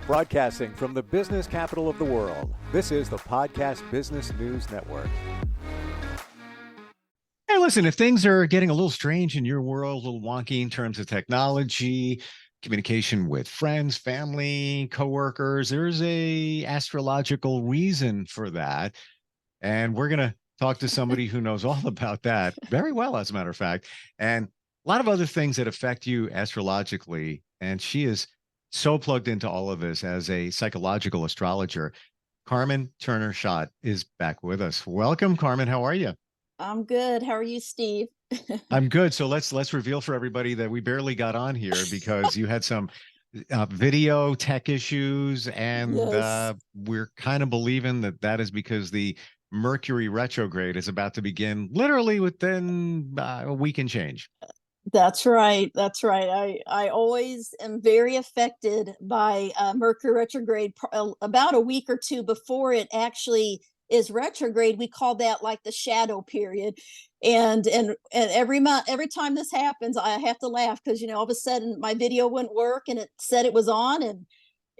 Broadcasting from the business capital of the world, this is the Podcast Business News Network. Hey, listen, if things are getting a little strange in your world, a little wonky in terms of technology, communication with friends, family, coworkers, there's a astrological reason for that. And we're going to talk to somebody who knows all about that very well, as a matter of fact, and a lot of other things that affect you astrologically. And she is so plugged into all of this as a psychological astrologer. Carmen Turner Schott is back with us. Welcome, Carmen. How are you? I'm good. How are you, Steve? I'm good. So let's reveal for everybody that we barely got on here because you had some video tech issues, and Yes. we're kind of believing that that is because the Mercury retrograde is about to begin literally within a week and change. That's right. That's right. I always am very affected by Mercury retrograde about a week or two before it actually is retrograde. We call that like the shadow period. And every month, every time this happens, I have to laugh because all of a sudden my video wouldn't work and it said it was on,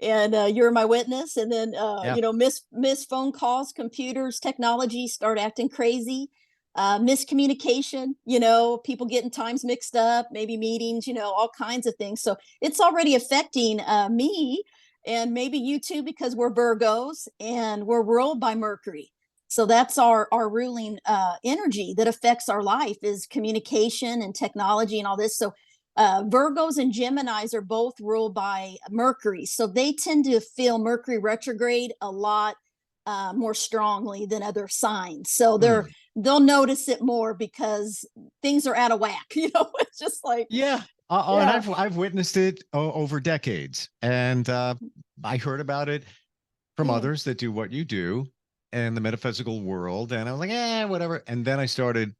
and you're my witness. And then Yeah. miss phone calls, computers, technology start acting crazy. Miscommunication, people getting times mixed up, maybe meetings, all kinds of things. So it's already affecting me and maybe you too, because we're Virgos and we're ruled by Mercury. So that's our ruling energy that affects our life is communication and technology and all this. So Virgos and Geminis are both ruled by Mercury. So they tend to feel Mercury retrograde a lot more strongly than other signs. So they'll notice it more because things are out of whack. It's just like, Yeah. And I've witnessed it over decades, and I heard about it from others that do what you do in the metaphysical world, and I was like, whatever. And then I started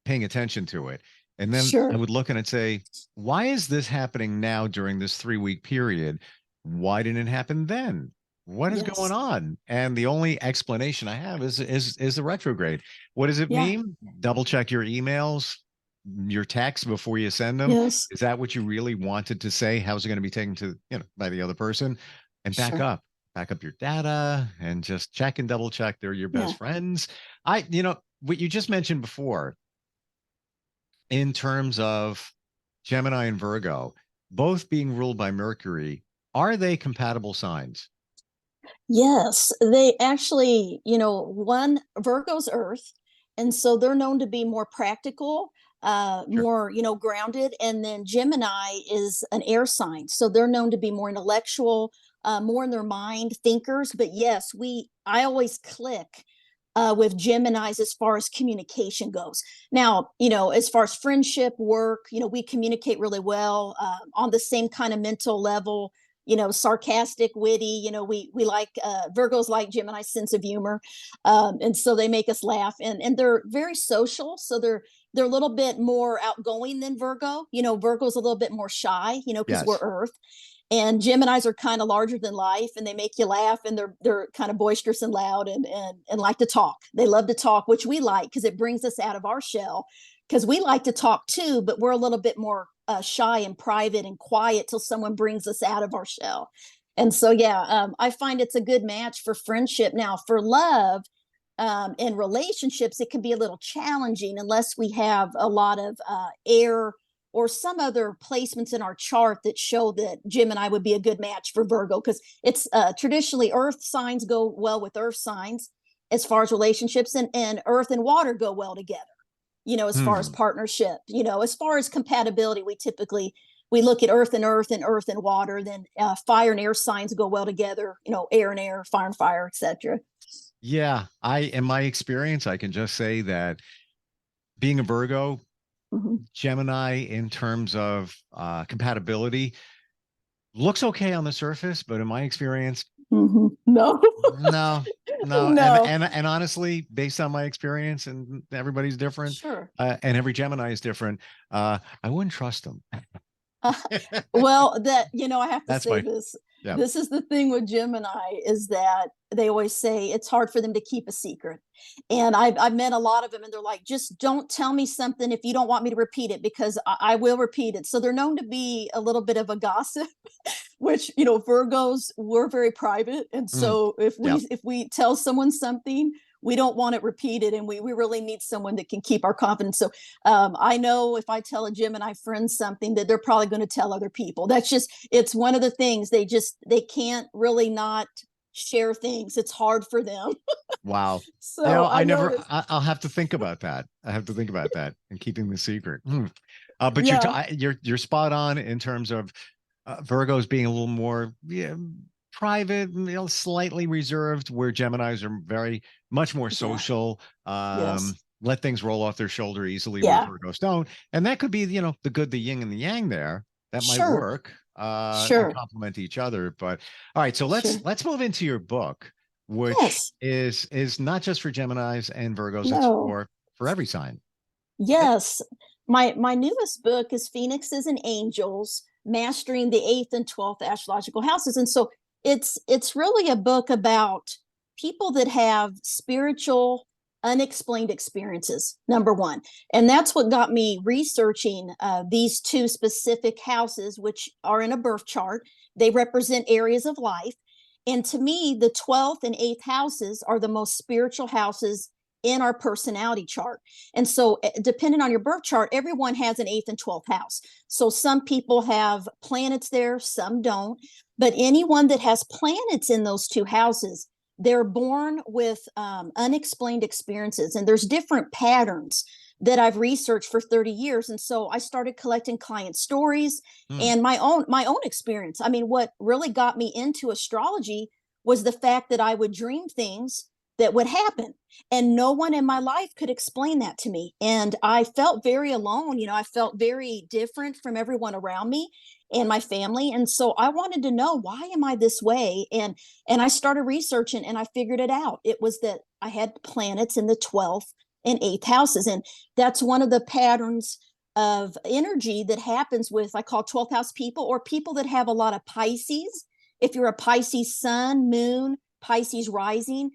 paying attention to it, and then I would look and I'd say, why is this happening now during this 3-week period? Why didn't it happen then? What is going on? And the only explanation I have is the retrograde. What does it mean? Double check your emails, your texts before you send them. Yes. Is that what you really wanted to say? How's it going to be taken to, by the other person? And back up your data and just check and double check they're your best friends. What you just mentioned before in terms of Gemini and Virgo, both being ruled by Mercury, are they compatible signs? Yes, they actually, one Virgo's Earth, and so they're known to be more practical, more, grounded. And then Gemini is an air sign, so they're known to be more intellectual, more in their mind, thinkers. But yes, I always click with Geminis as far as communication goes. Now, as far as friendship, work, we communicate really well on the same kind of mental level. Sarcastic, witty. We like Virgos like Gemini's sense of humor, and so they make us laugh. And they're very social, so they're a little bit more outgoing than Virgo. Virgo's a little bit more shy. Because we're Earth, and Geminis are kind of larger than life, and they make you laugh, and they're kind of boisterous and loud, and like to talk. They love to talk, which we like because it brings us out of our shell. Because we like to talk too, but we're a little bit more shy and private and quiet till someone brings us out of our shell. And so, I find it's a good match for friendship. Now, for love and relationships, it can be a little challenging unless we have a lot of air or some other placements in our chart that show that Gemini would be a good match for Virgo, because it's traditionally earth signs go well with earth signs as far as relationships, and earth and water go well together. As far as partnership, as far as compatibility, we look at earth and water, then fire and air signs go well together, air and air, fire and fire, etc. Yeah. In my experience, I can just say that being a Virgo, Gemini, in terms of compatibility, looks okay on the surface, but in my experience, no. And honestly, based on my experience, and everybody's different, and every Gemini is different, I wouldn't trust them. Well, I have to say this. This is the thing with Gemini, is that they always say it's hard for them to keep a secret. And I've met a lot of them, and they're like, just don't tell me something if you don't want me to repeat it, because I will repeat it. So they're known to be a little bit of a gossip. which, Virgos, we're very private. And so Yeah. if we tell someone something, we don't want it repeated, and we really need someone that can keep our confidence. So I know if I tell a Gemini friend something, that they're probably going to tell other people. It's one of the things. They can't really not share things. It's hard for them. Wow. So I know that. I'll have to think about that. I have to think about that and keeping the secret. But Yeah. you're spot on in terms of Virgos being a little more private, slightly reserved, where Geminis are very much more social. Yes. Let things roll off their shoulder easily, where Yeah. Virgos don't. And that could be, the good, the yin and the yang there. That might Sure. work and Sure. complement each other. But all right, so Sure. let's move into your book, which Yes. is not just for Geminis and Virgos, it's No. for every sign. Yes. My newest book is Phoenixes and Angels, Mastering the 8th and 12th Astrological Houses. And so it's really a book about people that have spiritual unexplained experiences, number one. And that's what got me researching these two specific houses, which are in a birth chart. They represent areas of life. And to me, the 12th and 8th houses are the most spiritual houses in our personality chart. And so, depending on your birth chart, everyone has an 8th and 12th house. So, some people have planets there, some don't. But anyone that has planets in those two houses, they're born with unexplained experiences. And there's different patterns that I've researched for 30 years. And so I started collecting client stories and my own experience. I mean, what really got me into astrology was the fact that I would dream things that would happen, and no one in my life could explain that to me. And I felt very alone. I felt very different from everyone around me and my family. And so I wanted to know, why am I this way? And I started researching, and I figured it out. It was that I had planets in the 12th and 8th houses. And that's one of the patterns of energy that happens with, I call 12th house people, or people that have a lot of Pisces. If you're a Pisces sun, moon, Pisces rising,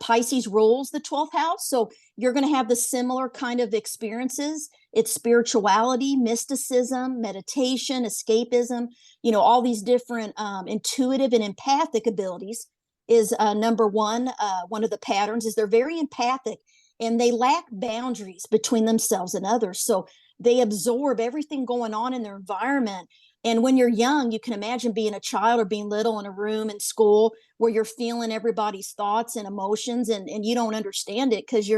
Pisces rules the 12th house. So you're going to have the similar kind of experiences. It's spirituality, mysticism, meditation, escapism, all these different intuitive and empathic abilities is number one. One of the patterns is they're very empathic, and they lack boundaries between themselves and others. So they absorb everything going on in their environment. And when you're young, you can imagine being a child or being little in a room in school where you're feeling everybody's thoughts and emotions, and you don't understand it because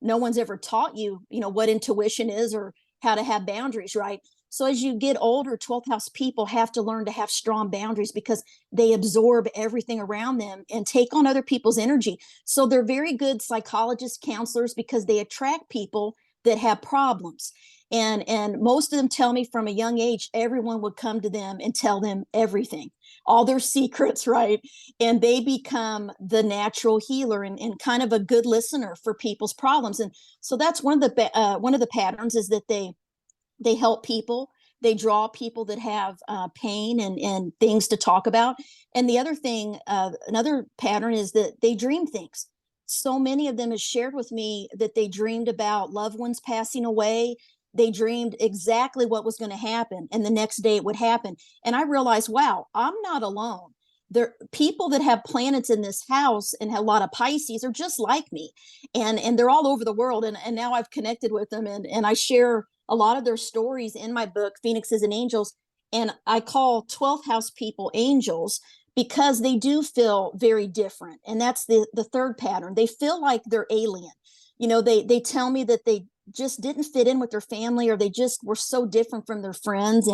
no one's ever taught you, what intuition is or how to have boundaries, right? So as you get older, 12th house people have to learn to have strong boundaries because they absorb everything around them and take on other people's energy. So they're very good psychologists, counselors, because they attract people that have problems. And most of them tell me from a young age, everyone would come to them and tell them everything, all their secrets, right? And they become the natural healer and kind of a good listener for people's problems. And so that's one of the patterns, is that they help people. They draw people that have pain and things to talk about. And the other thing, another pattern, is that they dream things. So many of them have shared with me that they dreamed about loved ones passing away. They dreamed exactly what was going to happen, and the next day it would happen. And I realized, wow, I'm not alone. There, people that have planets in this house and have a lot of Pisces are just like me, and they're all over the world. And now I've connected with them, and I share a lot of their stories in my book, Phoenixes and Angels. And I call 12th house people angels because they do feel very different. And that's the third pattern. They feel like they're alien. They tell me that they just didn't fit in with their family, or they just were so different from their friends.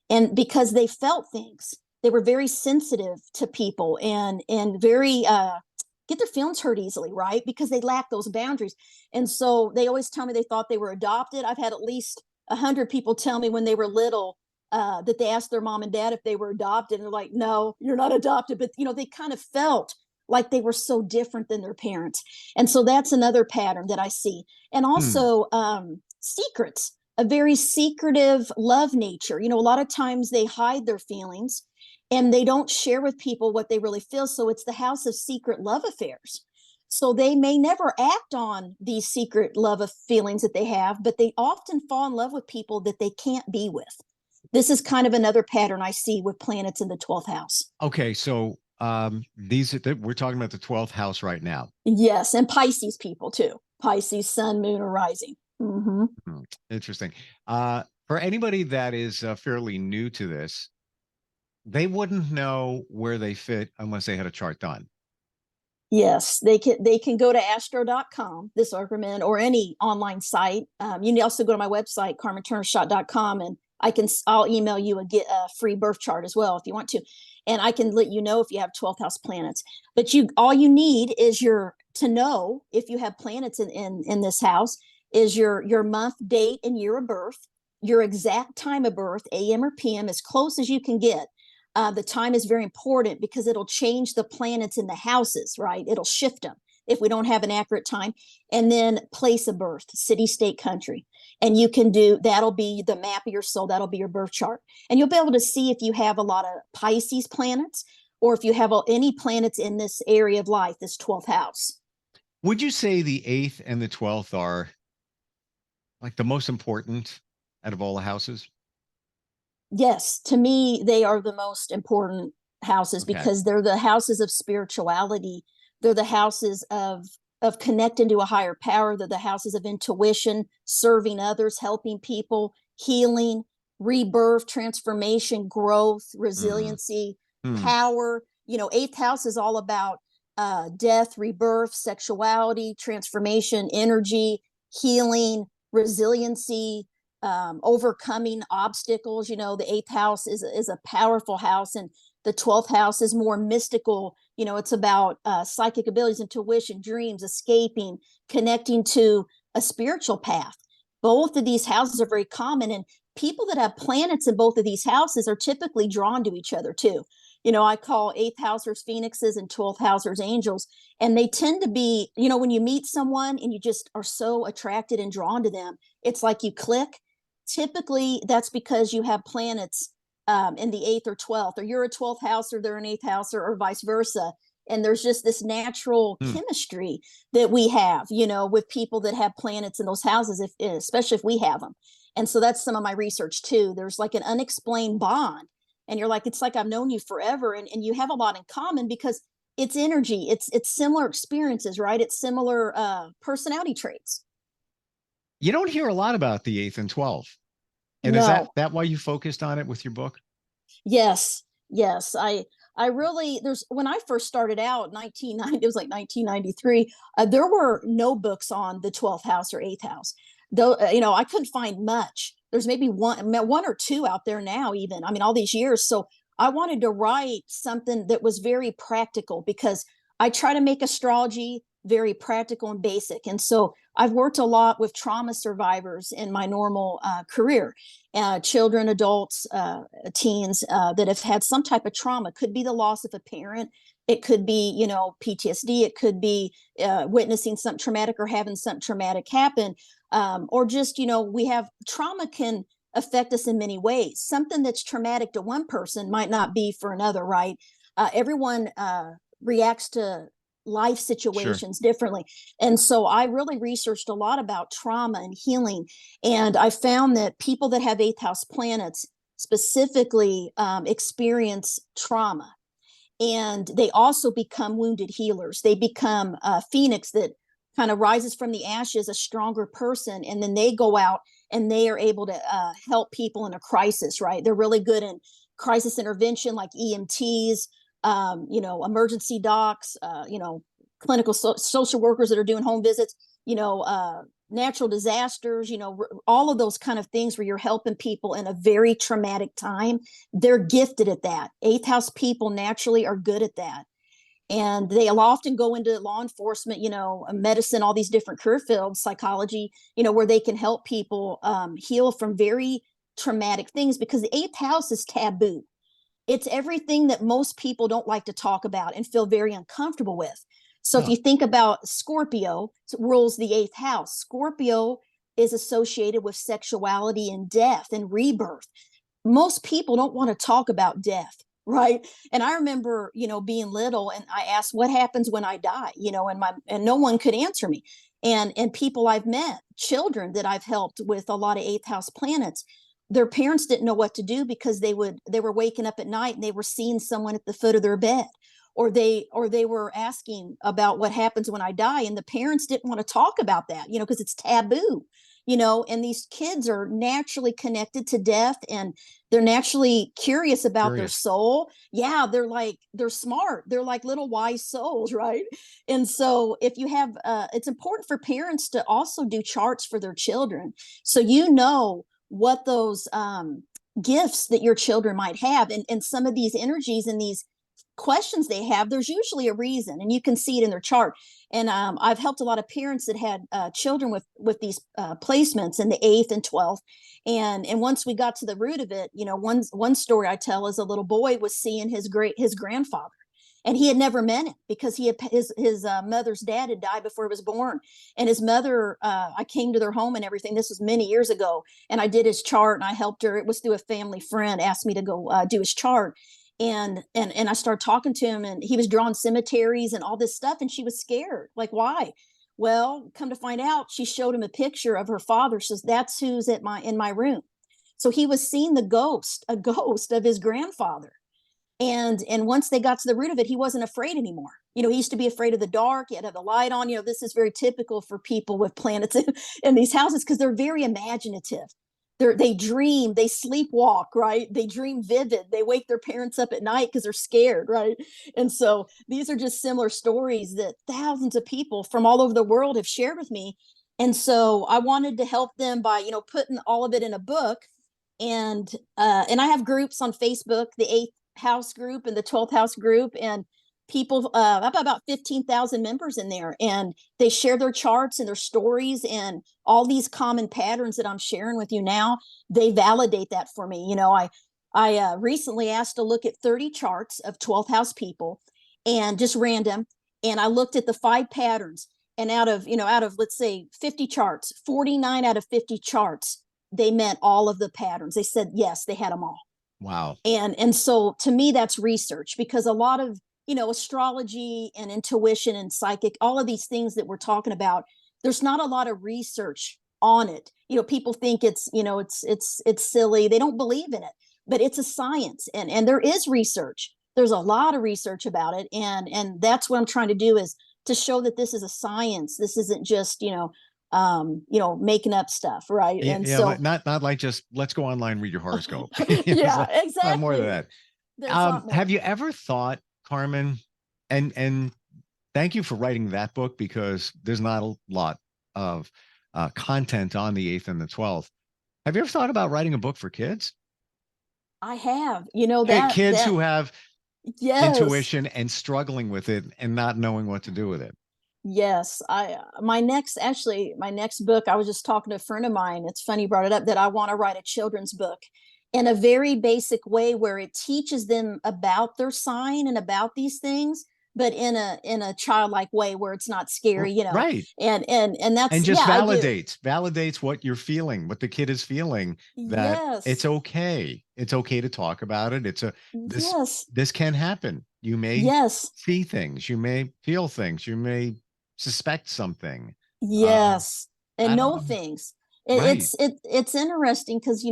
And because they felt things, they were very sensitive to people and very get their feelings hurt easily, right? Because they lack those boundaries. And so they always tell me they thought they were adopted. I've had at least 100 people tell me when they were little that they asked their mom and dad if they were adopted, and they're like, no, you're not adopted. But they kind of felt like they were so different than their parents. And so that's another pattern that I see. And also secrets, a very secretive love nature. A lot of times they hide their feelings and they don't share with people what they really feel. So it's the house of secret love affairs. So they may never act on these secret love of feelings that they have, but they often fall in love with people that they can't be with. This is kind of another pattern I see with planets in the 12th house. Okay, so we're talking about the 12th house right now. Yes, and Pisces people too. Pisces, sun, moon, or rising. Mm-hmm. Interesting. For anybody that is fairly new to this, they wouldn't know where they fit unless they had a chart done. Yes, they can go to astro.com, this recommend, or any online site. You can also go to my website, carmenturnerschott.com, and I'll email you a free birth chart as well if you want to. And I can let you know if you have 12th house planets. But all you need is to know if you have planets in this house is your month, date, and year of birth, your exact time of birth, AM or PM, as close as you can get. The time is very important because it'll change the planets in the houses, right? It'll shift them if we don't have an accurate time. And then place of birth, city, state, country. And you can that'll be the map of your soul. That'll be your birth chart. And you'll be able to see if you have a lot of Pisces planets or if you have any planets in this area of life, this 12th house. Would you say the 8th and the 12th are like the most important out of all the houses? Yes, to me, they are the most important houses because they're the houses of spirituality. They're the houses of connecting to a higher power. They're the houses of intuition, serving others, helping people, healing, rebirth, transformation, growth, resiliency, power. 8th house is all about death, rebirth, sexuality, transformation, energy, healing, resiliency, overcoming obstacles. The 8th house is a powerful house, and the 12th house is more mystical. It's about psychic abilities, intuition, dreams, escaping, connecting to a spiritual path. Both of these houses are very common, and people that have planets in both of these houses are typically drawn to each other too. I call 8th housers phoenixes and 12th housers angels, and they tend to be, when you meet someone and you just are so attracted and drawn to them, it's like you click. Typically, that's because you have planets in the 8th or 12th, or you're a 12th house or they're an 8th house, or vice versa. And there's just this natural chemistry that we have, with people that have planets in those houses, especially if we have them. And so that's some of my research too. There's like an unexplained bond, and you're like, it's like I've known you forever, and you have a lot in common because it's energy, it's similar experiences, right? It's similar personality traits. You don't hear a lot about the 8th and 12th. And is that why you focused on it with your book? Yes. I really, when I first started out, 1990, it was like 1993, there were no books on the 12th house or 8th house. Though, I couldn't find much. There's maybe one or two out there now, even. I mean, all these years. So I wanted to write something that was very practical because I try to make astrology very practical and basic. And so I've worked a lot with trauma survivors in my normal career, children, adults, teens that have had some type of trauma. Could be the loss of a parent. It could be, PTSD. It could be witnessing something traumatic or having something traumatic happen. Or just, we have trauma can affect us in many ways. Something that's traumatic to one person might not be for another, right? Everyone reacts to life situations differently. And so I really researched a lot about trauma and healing. And I found that people that have 8th house planets specifically experience trauma. And they also become wounded healers. They become a phoenix that kind of rises from the ashes, a stronger person. And then they go out and they are able to help people in a crisis, right? They're really good in crisis intervention, like EMTs, emergency docs, clinical social workers that are doing home visits, natural disasters, all of those kind of things where you're helping people in a very traumatic time. They're gifted at that. 8th house people naturally are good at that. And they'll often go into law enforcement, medicine, all these different career fields, psychology, where they can help people heal from very traumatic things, because the 8th house is taboo. It's everything that most people don't like to talk about and feel very uncomfortable with. So if you think about Scorpio, it rules the 8th house. Scorpio is associated with sexuality and death and rebirth. Most people don't want to talk about death, right? And I remember, being little, and I asked, what happens when I die? And no one could answer me. And people I've met, children that I've helped with a lot of 8th house planets, their parents didn't know what to do because they were waking up at night and they were seeing someone at the foot of their bed, or they were asking about what happens when I die, and the parents didn't want to talk about that, because it's taboo, and these kids are naturally connected to death, and they're naturally curious about their soul. Yeah, they're smart. They're like little wise souls, right? And so if you have, it's important for parents to also do charts for their children, so what those gifts that your children might have, and some of these energies and these questions they have, there's usually a reason, and you can see it in their chart. And I've helped a lot of parents that had children with these placements in the 8th and 12th, and once we got to the root of it, one story I tell is a little boy was seeing his grandfather, and he had never met him because his mother's dad had died before he was born, and his mother, I came to their home and everything. This was many years ago, and I did his chart and I helped her. It was through a family friend asked me to go do his chart. And I started talking to him, and he was drawing cemeteries and all this stuff, and she was scared. Like, why? Well, come to find out, she showed him a picture of her father. She says, that's who's in my room. So he was seeing a ghost of his grandfather. And once they got to the root of it, he wasn't afraid anymore. He used to be afraid of the dark. He had to have the light on. This is very typical for people with planets in these houses, because they're very imaginative. They dream, they sleepwalk, right? They dream vivid. They wake their parents up at night because they're scared, right? And so these are just similar stories that thousands of people from all over the world have shared with me. And so I wanted to help them by, putting all of it in a book. And I have groups on Facebook, the 8th house group and the 12th house group, and people, I have about 15,000 members in there, and they share their charts and their stories, and all these common patterns that I'm sharing with you now, they validate that for me. I recently asked to look at 30 charts of 12th house people, and just random, and I looked at the 5 patterns, and out of let's say 50 charts, 49 out of 50 charts, they met all of the patterns. They said yes, they had them all. Wow. And so to me, that's research, because a lot of astrology and intuition and psychic, all of these things that we're talking about, there's not a lot of research on it. People think it's silly. They don't believe in it, but it's a science, and there is research. There's a lot of research about it. And that's what I'm trying to do, is to show that this is a science. This isn't just, making up stuff. Right. Yeah, and yeah, so not like just let's go online, read your horoscope. yeah, exactly. More than that. There's a lot more. Have you ever thought, Carmen, and thank you for writing that book, because there's not a lot of content on the 8th and the 12th. Have you ever thought about writing a book for kids? I have, that kids who have yes. intuition and struggling with it and not knowing what to do with it. Yes, my next book, I was just talking to a friend of mine. It's funny you brought it up, that I want to write a children's book in a very basic way, where it teaches them about their sign and about these things, but in a childlike way, where it's not scary, Right. And that's, and just validates what you're feeling, what the kid is feeling, that yes. it's okay. It's okay to talk about it. Yes. This can happen. You may yes. see things, you may feel things, you may suspect something. Yes. And know things. Right. It's interesting, because,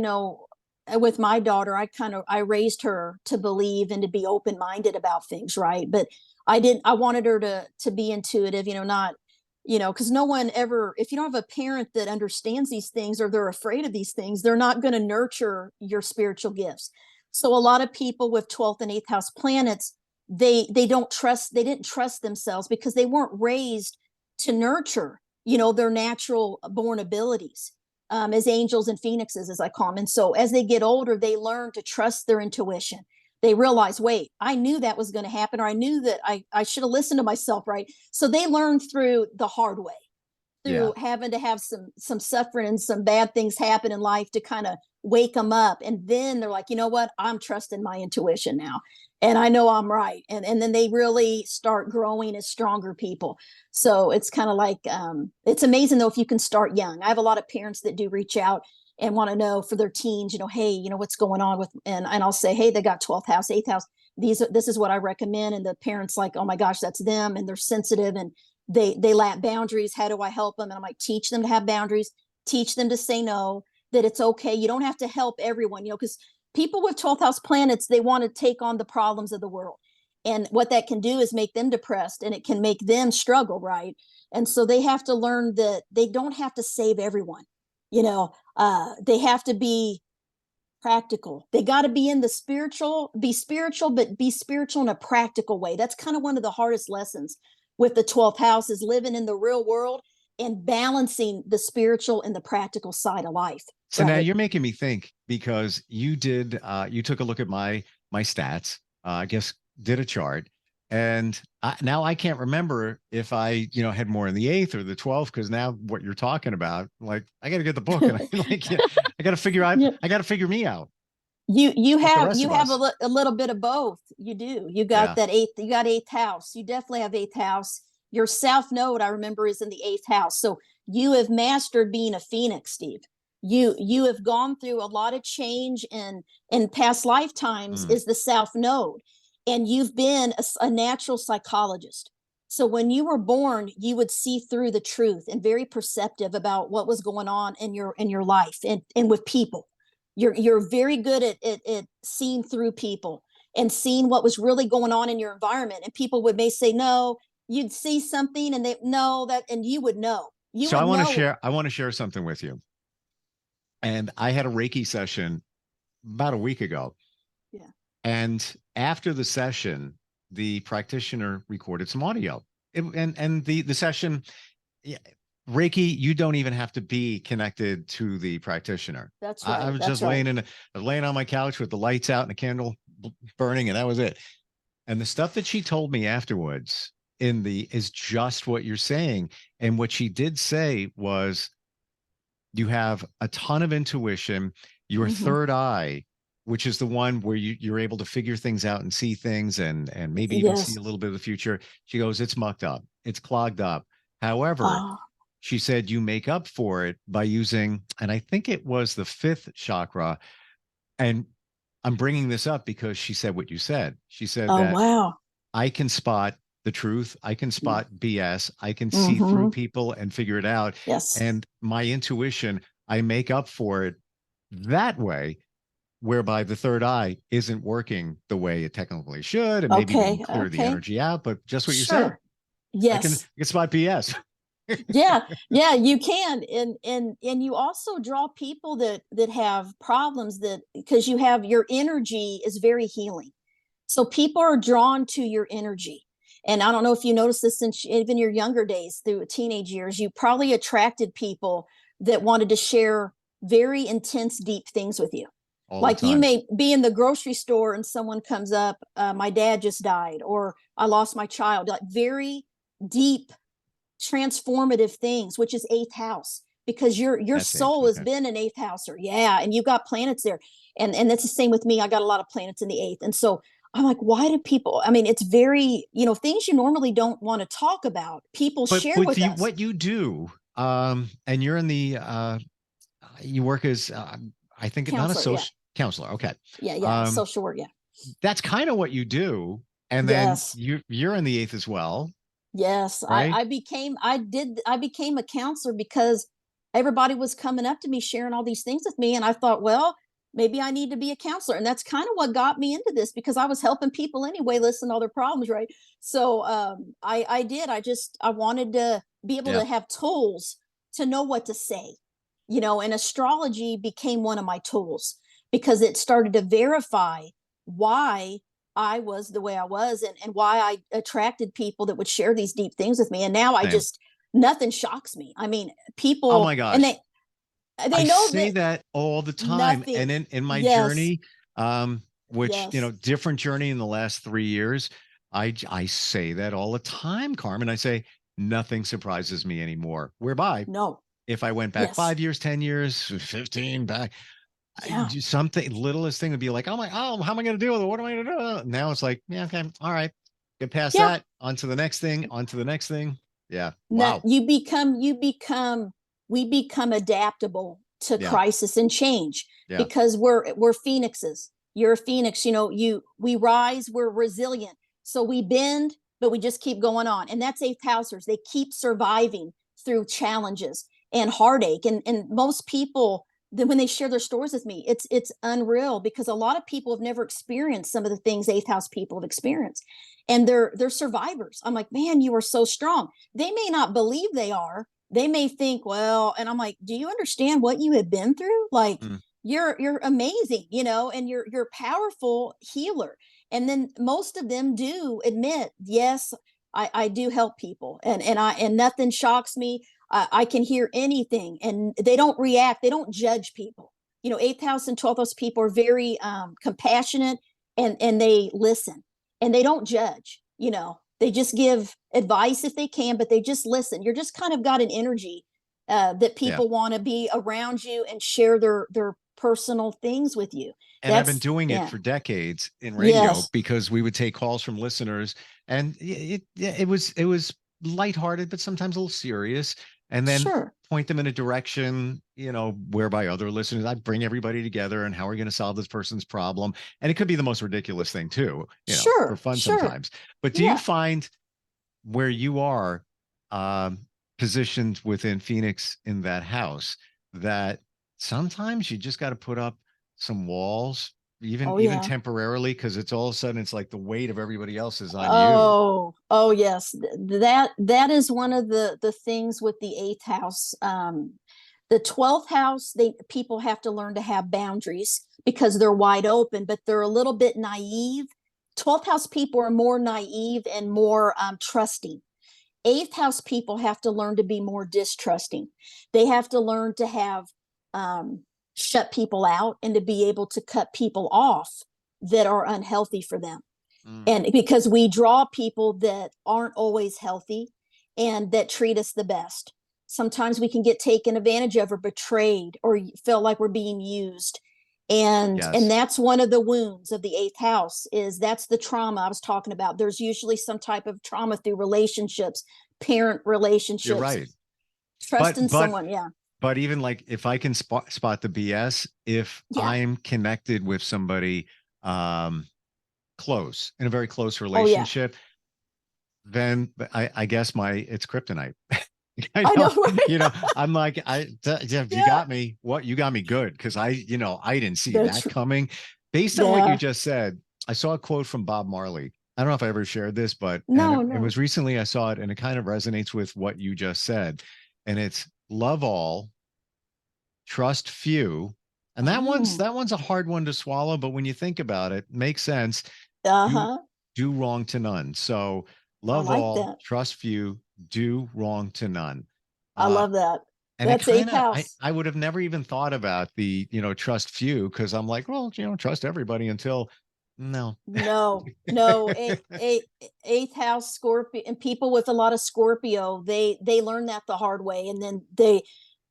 with my daughter, I raised her to believe and to be open-minded about things. Right. But I wanted her to be intuitive, not, because no one ever, if you don't have a parent that understands these things, or they're afraid of these things, they're not going to nurture your spiritual gifts. So a lot of people with 12th and 8th house planets, they didn't trust themselves, because they weren't raised to nurture, their natural born abilities, as angels and phoenixes, as I call them. And so as they get older, they learn to trust their intuition. They realize, wait, I knew that was going to happen, or I knew that I should have listened to myself. Right. So they learn through the hard way, through having to have some suffering and some bad things happen in life to kind of wake them up. And then they're like, you know what, I'm trusting my intuition now, and I know I'm right. And then they really start growing as stronger people. So it's kind of like, it's amazing though, if you can start young. I have a lot of parents that do reach out and want to know for their teens, hey, what's going on with, and I'll say, hey, they got 12th house, 8th house. This is what I recommend. And the parents like, oh my gosh, that's them. And they're sensitive, and they lack boundaries. How do I help them? And I'm like, teach them to have boundaries, teach them to say no, that it's okay. You don't have to help everyone, because people with 12th house planets, they want to take on the problems of the world. And what that can do is make them depressed, and it can make them struggle, right? And so they have to learn that they don't have to save everyone. They have to be practical. They got to be in the be spiritual, but be spiritual in a practical way. That's kind of one of the hardest lessons with the 12th house, is living in the real world and balancing the spiritual and the practical side of life. So now you're making me think, because you took a look at my stats, I guess did a chart, and now I can't remember if I, had more in the 8th or the 12th, because now what you're talking about, like, I got to get the book, and I got to figure out, I got to figure me out. You have a little bit of both. You do. You got that you got 8th house. You definitely have 8th house. Your south node, I remember, is in the 8th house. So you have mastered being a phoenix, Steve. You have gone through a lot of change in past lifetimes, is the south node. And you've been a natural psychologist. So when you were born, you would see through the truth, and very perceptive about what was going on in your life and with people. You're very good at seeing through people and seeing what was really going on in your environment. And people may say, no, you'd see something, and and you would know. I want to share something with you. And I had a Reiki session about a week ago. Yeah. And after the session, the practitioner recorded some audio. And the session, Reiki, you don't even have to be connected to the practitioner. That's right. I was just laying on my couch with the lights out and a candle burning, and that was it. And the stuff that she told me afterwards is just what you're saying. And what she did say was, you have a ton of intuition. Your third eye, which is the one where you're able to figure things out and see things, and maybe even see a little bit of the future. She goes, it's mucked up. It's clogged up. However, she said you make up for it by using, and I think it was the 5th chakra. And I'm bringing this up because she said what you said. She said that I can spot the truth. I can spot BS. I can see through people and figure it out. Yes. And my intuition, I make up for it that way, whereby the third eye isn't working the way it technically should. And maybe we can clear the energy out, but just what you said. Yes. I can spot BS. Yeah, you can. And you also draw people that have problems, that because your energy is very healing. So people are drawn to your energy. And I don't know if you noticed this since even your younger days, through teenage years, you probably attracted people that wanted to share very intense, deep things with you. Like you may be in the grocery store and someone comes up, my dad just died, or I lost my child, like very deep, transformative things, which is 8th house, because your soul has been an 8th houser. Yeah. And you've got planets there. And that's the same with me. I got a lot of planets in the 8th. And so I'm like, why do people, it's very, things you normally don't want to talk about, people share with us. What you do, and you're in the, you work as, I think, counselor, not a social counselor. Okay. Yeah. Social work. Yeah. That's kind of what you do. And then you're in the 8th as well. Yes. Right? I became a counselor because everybody was coming up to me, sharing all these things with me. And I thought, well, maybe I need to be a counselor. And that's kind of what got me into this, because I was helping people anyway, listen to all their problems. Right. So I did. I wanted to be able to have tools to know what to say, and astrology became one of my tools, because it started to verify why I was the way I was, and why I attracted people that would share these deep things with me. And now nothing shocks me. People, oh my gosh. And they know that all the time. Nothing. And in my journey, which, different journey in the last 3 years, I say that all the time, Carmen. I say, nothing surprises me anymore. Whereby, if I went back 5 years, 10 years, 15 back, something, littlest thing would be like, how am I going to deal with it? What am I going to do? Now it's like, okay, all right, get past that, on to the next thing, Yeah. Wow. We become adaptable to crisis and change, because we're phoenixes. You're a phoenix. We rise, we're resilient. So we bend, but we just keep going on. And that's 8th housers. They keep surviving through challenges and heartache. And most people then when they share their stories with me, it's unreal, because a lot of people have never experienced some of the things eighth house people have experienced, and they're survivors. I'm like, man, you are so strong. They may not believe they are. They may think, well, and I'm like, do you understand what you have been through? Like, you're amazing, and you're a powerful healer. And then most of them do admit, yes, I do help people, and nothing shocks me. I can hear anything, and they don't react. They don't judge people. Eighth house and 12th house people are very compassionate, and they listen, and they don't judge. They just give advice if they can, but they just listen. You're just kind of got an energy that people want to be around you and share their personal things with you. And I've been doing it for decades in radio, because we would take calls from listeners, and it was lighthearted, but sometimes a little serious, and then point them in a direction, whereby other listeners, I bring everybody together, and how are we going to solve this person's problem? And it could be the most ridiculous thing too, for fun sometimes. But do you find where you are positioned within Phoenix in that house, that sometimes you just got to put up some walls, even temporarily, because it's all of a sudden it's like the weight of everybody else is on you? Oh yes, that is one of the things with the eighth house. The 12th house, people have to learn to have boundaries, because they're wide open, but they're a little bit naive. 12th house people are more naive and more trusting. Eighth house people have to learn to be more distrusting. They have to learn to have shut people out, and to be able to cut people off that are unhealthy for them. And because we draw people that aren't always healthy and that treat us the best. Sometimes we can get taken advantage of, or betrayed, or feel like we're being used. And that's one of the wounds of the eighth house, is that's the trauma I was talking about. There's usually some type of trauma through relationships, parent relationships. You're right. Trusting someone. But even like, if I can spot the BS, if I'm connected with somebody close, in a very close relationship, then I guess it's kryptonite. I know. I'm like, you got me. You got me good, because I didn't see that coming. Based on what you just said, I saw a quote from Bob Marley. I don't know if I ever shared this, but it was recently I saw it, and it kind of resonates with what you just said. And it's, love all, trust few. And that one's a hard one to swallow, but when you think about it, makes sense. Do wrong to none. So love all, trust few, do wrong to none. I love that. And that's eighth house. I would have never even thought about the, trust few, because I'm like, well, trust everybody until no. Eighth house Scorpio, and people with a lot of Scorpio, they learn that the hard way, and then they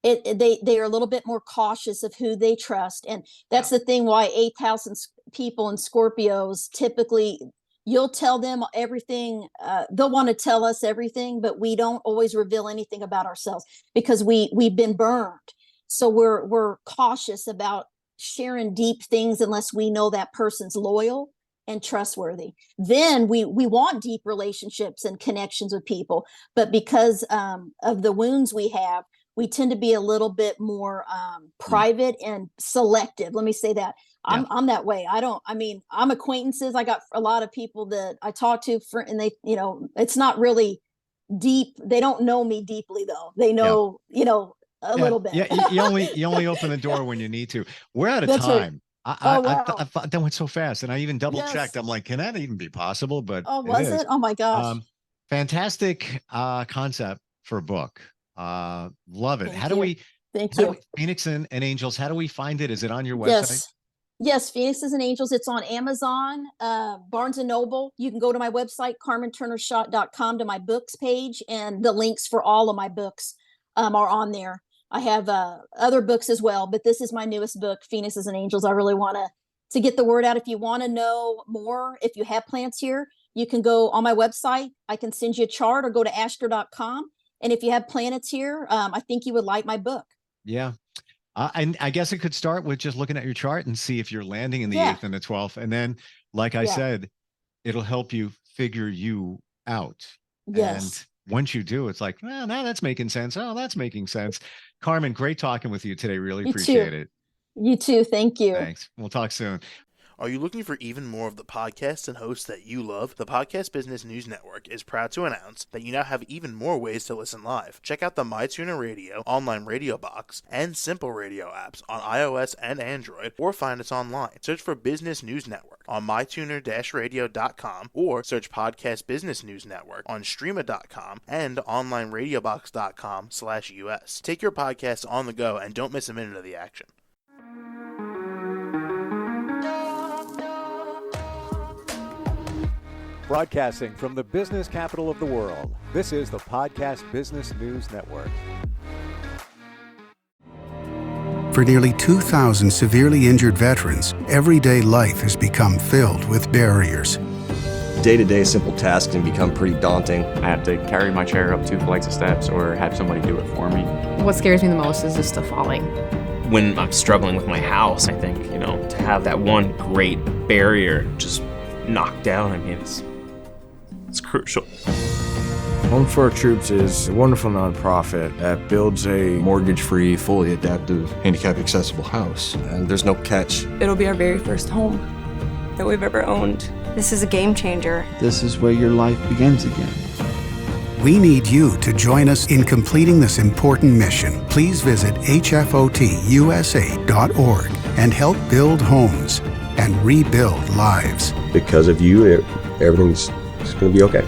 are a little bit more cautious of who they trust. And that's the thing why eighth house and people and Scorpios, typically you'll tell them everything. They'll want to tell us everything, but we don't always reveal anything about ourselves, because we've been burned. So we're cautious about sharing deep things unless we know that person's loyal and trustworthy. Then we want deep relationships and connections with people, but because of the wounds we have, we tend to be a little bit more private and selective. Let me say that. I'm that way. I'm acquaintances. I got a lot of people that I talk to, and they, it's not really deep. They don't know me deeply, though. They know, a little bit. You only open the door when you need to. We're out of time. Right. I thought that went so fast, and I even double checked. I'm like, can that even be possible? But was it? Oh my gosh. Fantastic concept for a book. Love it. Thank you. Phoenix and Angels, how do we find it? Is it on your website? Yes, Phoenixes and Angels. It's on Amazon, Barnes and Noble. You can go to my website, carmenturnerschott.com, to my books page, and the links for all of my books are on there. I have other books as well, but this is my newest book, Phoenixes and Angels. I really want to get the word out. If you want to know more, if you have plants here, you can go on my website. I can send you a chart, or go to astro.com. And if you have planets here, I think you would like my book. Yeah. And I guess it could start with just looking at your chart and see if you're landing in the 8th and the 12th. And then, like I said, it'll help you figure you out. Yes. once you do, it's like, well, now that's making sense. Oh, that's making sense. Carmen, great talking with you today. Really appreciate it. You too. Thank you. Thanks. We'll talk soon. Are you looking for even more of the podcasts and hosts that you love? The Podcast Business News Network is proud to announce that you now have even more ways to listen live. Check out the MyTuner Radio, online radio box, and Simple Radio apps on iOS and Android, or find us online. Search for Business News Network on mytuner-radio.com, or search Podcast Business News Network on streama.com and onlineradiobox.com/US. Take your podcast on the go and don't miss a minute of the action. Broadcasting from the business capital of the world, this is the Podcast Business News Network. For nearly 2,000 severely injured veterans, everyday life has become filled with barriers. Day-to-day simple tasks can become pretty daunting. I have to carry my chair up 2 flights of steps or have somebody do it for me. What scares me the most is just the falling. When I'm struggling with my house, I think, to have that one great barrier just knocked down, it's crucial. Home for Our Troops is a wonderful nonprofit that builds a mortgage-free, fully adaptive, handicap-accessible house. And there's no catch. It'll be our very first home that we've ever owned. This is a game changer. This is where your life begins again. We need you to join us in completing this important mission. Please visit hfotusa.org and help build homes and rebuild lives. Because of you, everything's going to be okay.